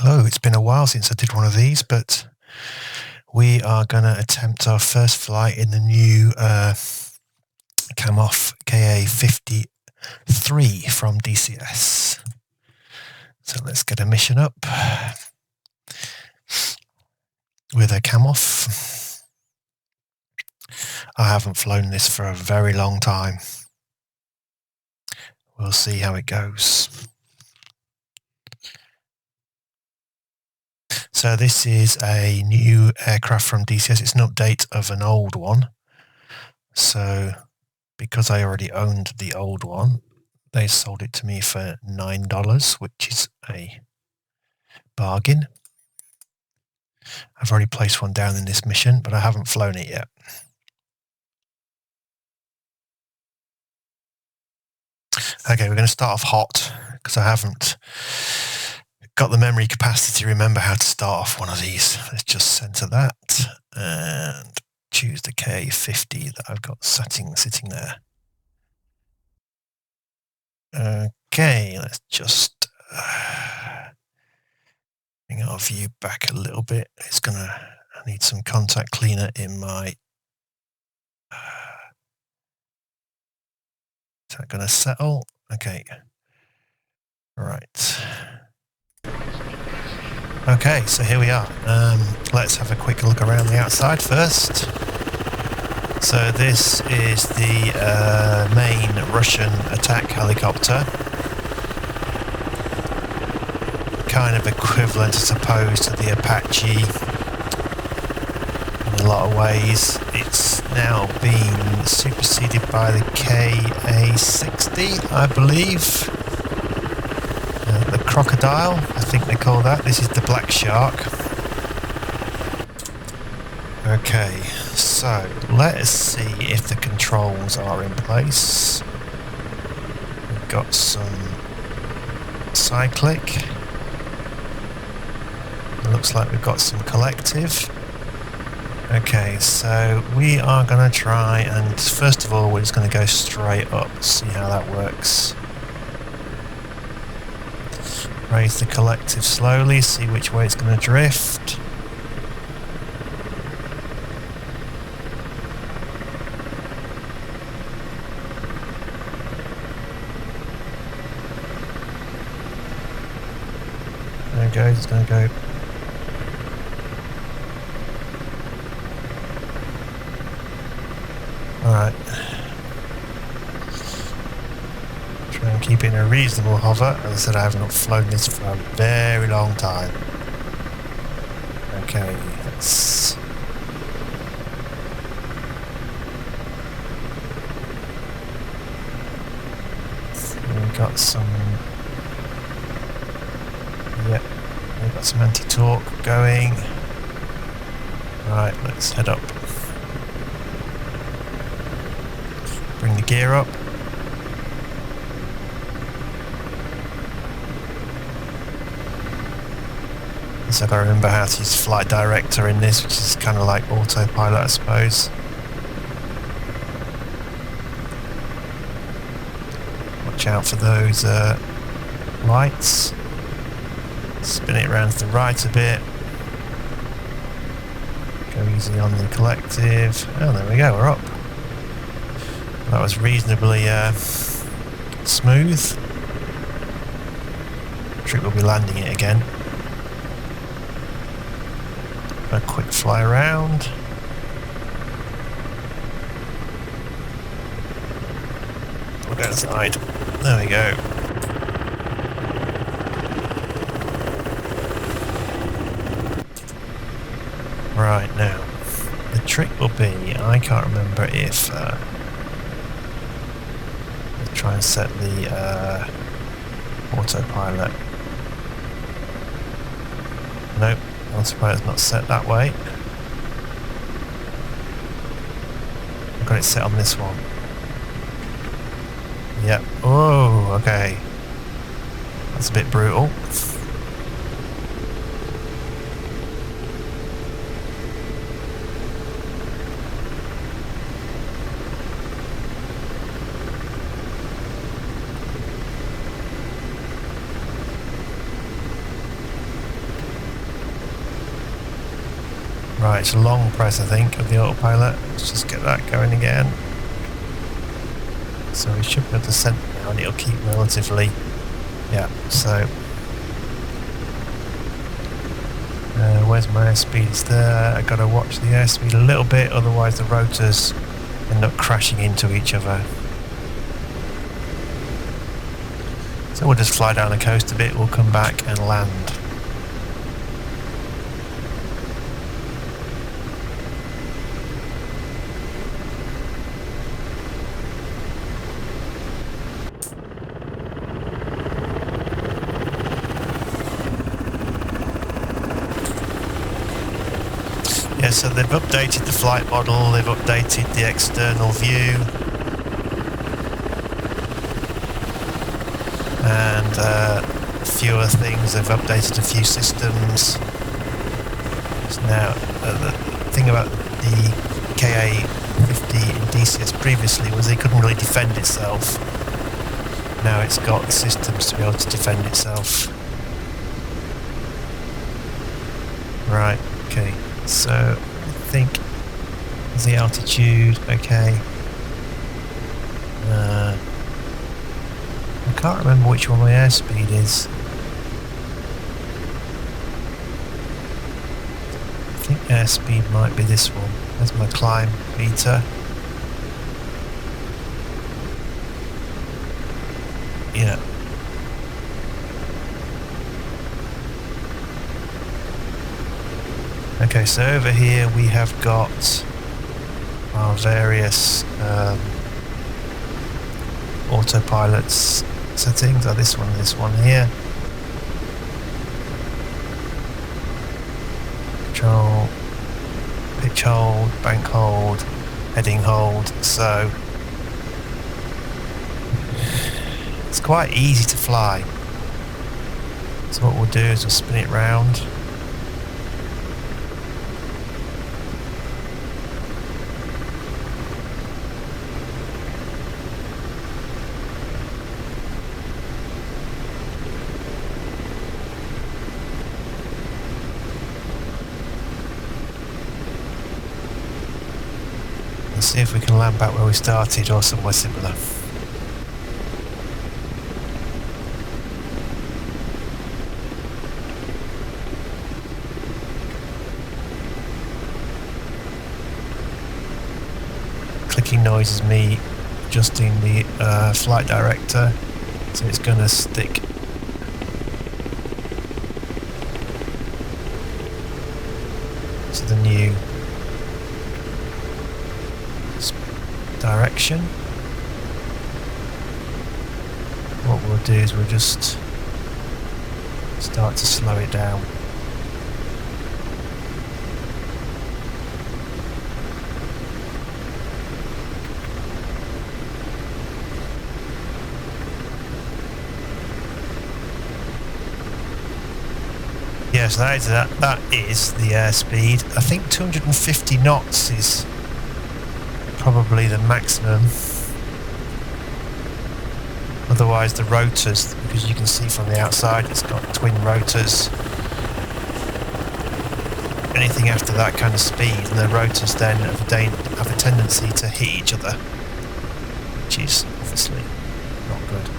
Hello, it's been a while since I did one of these, but we are going to attempt our first flight in the new Ka-50 Ka-53 from DCS. So let's get a mission up with a Ka-50. I haven't flown this for a very long time. We'll see how it goes. So this is a new aircraft from DCS. It's an update of an old one. So because I already owned the old one, they sold it to me for $9, which is a bargain. I've already placed one down in this mission, but I haven't flown it yet. Okay, we're going to start off hot because I haven't got the memory capacity to remember how to start off one of these. Let's just center that and choose the Ka-50 that I've got sitting there. Okay, let's just bring our view back a little bit. I need some contact cleaner in my. Is that going to settle? Okay. Right. Okay, so here we are. Let's have a quick look around the outside first. So this is the main Russian attack helicopter. Kind of equivalent, I suppose, to the Apache in a lot of ways. It's now been superseded by the Ka-60, I believe. The crocodile, I think they call that. This is the black shark. Okay, so let's see if the controls are in place. We've got some cyclic. It looks like we've got some collective. Okay, so we are going to try and first of all we're just going to go straight up, see how that works. Raise the collective slowly, see which way it's going to drift. There it goes, it's going to go. Alright. Try and keep it in a reasonable hover. As I said, I have not flown this for a very long time. Okay, let's. We've got some. Yep, we've got some anti-torque going. Right, let's head up. Bring the gear up. So I remember how to use flight director in this, which is kind of like autopilot, I suppose. Watch out for those lights. Spin it around to the right a bit. Go easy on the collective. Oh, there we go, we're up. That was reasonably smooth. Trick will be landing it again. A quick fly around. We'll go inside. There we go. Right, now the trick will be, I can't remember if let's try and set the autopilot. Nope. Autopilot's not set that way. I've got it set on this one. Yep. Oh, okay. That's a bit brutal. Right, it's a long press, I think, of the autopilot. Let's just get that going again. So we should be able to center now, and it'll keep relatively. Yeah, so. Where's my airspeed? It's there. I've got to watch the airspeed a little bit, otherwise the rotors end up crashing into each other. So we'll just fly down the coast a bit, we'll come back and land. Yeah, so they've updated the flight model, they've updated the external view, and a few other things. They've updated a few systems. So now, the thing about the Ka-50 in DCS previously was it couldn't really defend itself. Now it's got systems to be able to defend itself. Right, okay. So, I think the altitude, okay. I can't remember which one my airspeed is. I think airspeed might be this one. There's my climb meter. Yeah. Okay, so over here we have got our various autopilots settings. Oh, this one here. Control, pitch hold, bank hold, heading hold. So it's quite easy to fly. So what we'll do is we'll spin it round. See if we can land back where we started or somewhere similar. Clicking noise is me adjusting the flight director, so it's going to stick to the new direction. What we'll do is we'll just start to slow it down. Yes, that is the airspeed. I think 250 knots is probably the maximum. Otherwise the rotors, because you can see from the outside it's got twin rotors. Anything after that kind of speed, and the rotors then have a tendency to hit each other, which is obviously not good.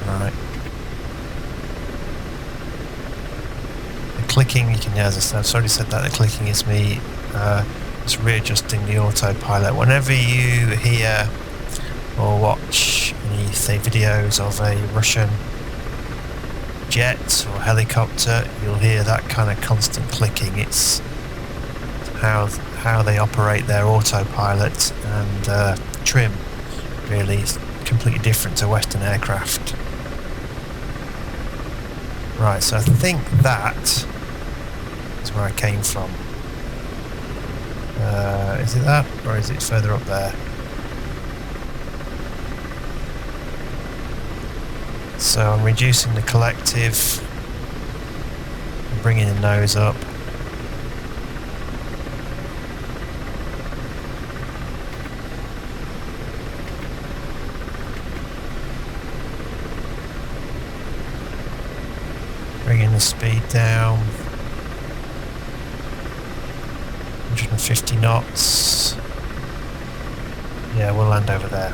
Right. Clicking, you can, as I've already said that, the clicking is me just readjusting the autopilot. Whenever you hear or watch any, say, videos of a Russian jet or helicopter, you'll hear that kind of constant clicking. It's how they operate their autopilot and trim, really. It's completely different to Western aircraft. Right, so I think that is where I came from. Is it that, or is it further up there? So I'm reducing the collective, bringing the nose up. speed down. 150 knots. Yeah, we'll land over there.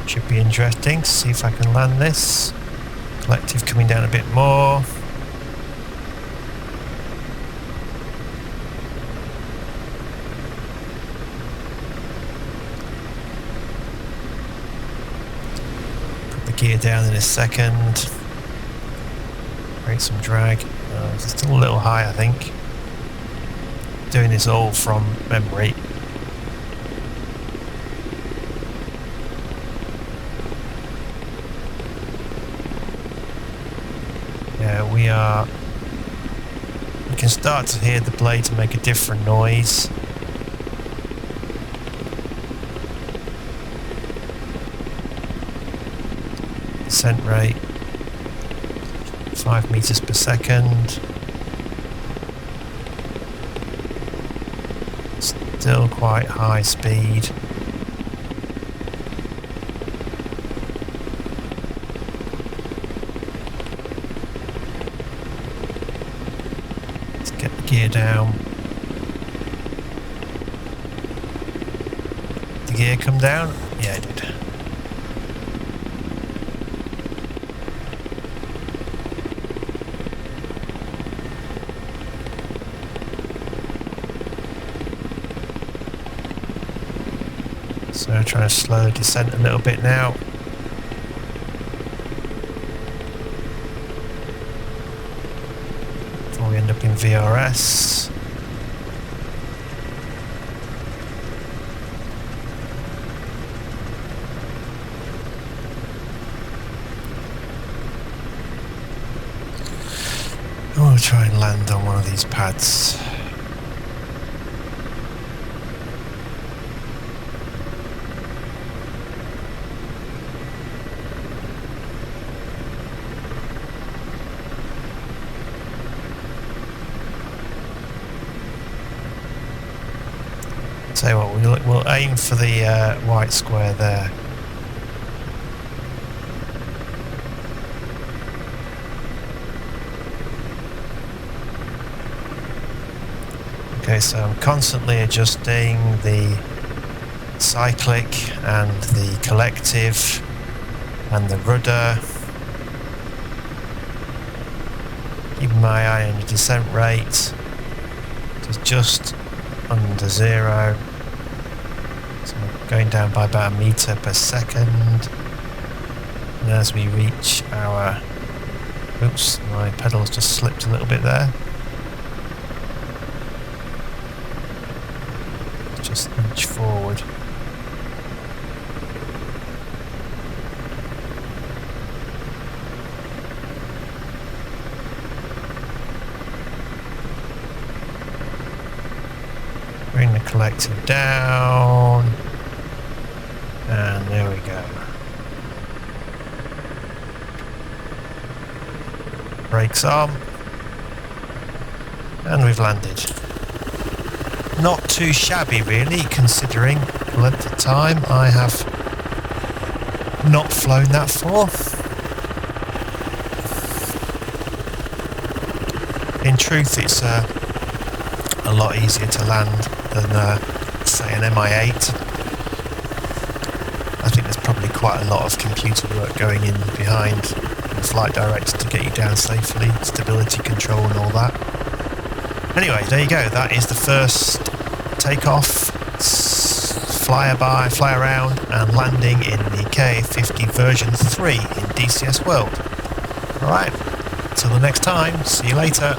Should be interesting to see if I can land this. Collective coming down a bit more. Put the gear down in a second. Create some drag. It's still a little high, I think. Doing this all from memory. Yeah, we can start to hear the blades make a different noise. Descent rate 5 meters per second. Still quite high speed. Let's get the gear down. Did the gear come down? Yeah, it did. So trying to slow the descent a little bit now. Before we end up in VRS. I want to try and land on one of these pads. Tell you what, we'll aim for the white square there. Okay, so I'm constantly adjusting the cyclic and the collective and the rudder. Keeping my eye on the descent rate. It's just under 0. So we're going down by about 1 meter per second. And as we reach our... Oops, my pedal's just slipped a little bit there. Just inch forward. Bring the collective down, and there we go. Brakes on, and we've landed. Not too shabby really, considering the length of time I have not flown that far. In truth, it's a lot easier to land than say an MI8. I think there's probably quite a lot of computer work going in behind the flight director to get you down safely, stability control and all that. Anyway, there you go, that is the first takeoff, fly around and landing in the Ka-50 version 3 in DCS World. Alright, till the next time, see you later.